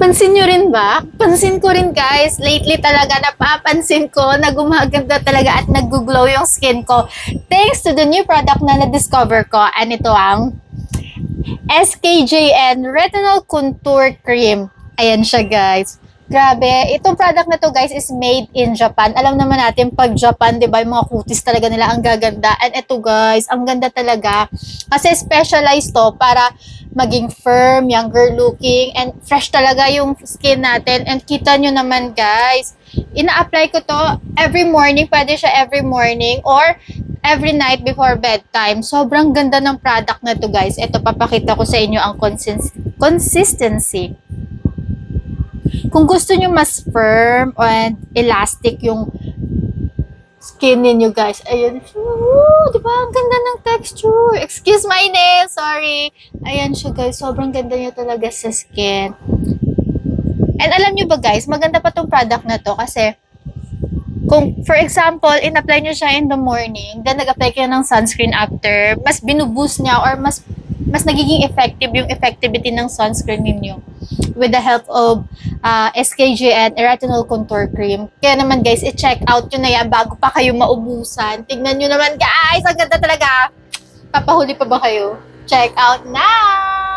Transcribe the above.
Pansin nyo rin ba? Pansin ko rin guys, lately talaga napapansin ko na gumaganda talaga at nag-glow yung skin ko. Thanks to the new product na na-discover ko. And ito ang SKJN Retinol Contour Cream. Ayan siya guys. Grabe, itong product na to guys is made in Japan. Alam naman natin pag Japan, 'di ba, yung mga kutis talaga nila ang gaganda. And ito guys, ang ganda talaga. Kasi specialized to para maging firm, younger looking, and fresh talaga yung skin natin. And kita nyo naman guys, ina-apply ko to every morning. Pwede siya every morning or every night before bedtime. Sobrang ganda ng product na to guys. Ito, papakita ko sa inyo ang consistency. Kung gusto nyo mas firm and elastic yung skin ninyo guys, ayun. Di ba? Ang ganda ng texture. Excuse my nail, sorry. Ayan siya guys, sobrang ganda niya talaga sa skin. And alam nyo ba guys, maganda pa tong product na to kasi kung, for example, in-apply nyo siya in the morning, then nag-apply kayo ng sunscreen after, mas binuboost niya or mas nagiging effective yung effectivity ng sunscreen ninyo with the help of SKJN Retinol Contour Cream. Kaya naman guys, i-check out yun na yan bago pa kayo maubusan. Tignan nyo naman guys, ang ganda talaga. Papahuli pa ba kayo? Check out now!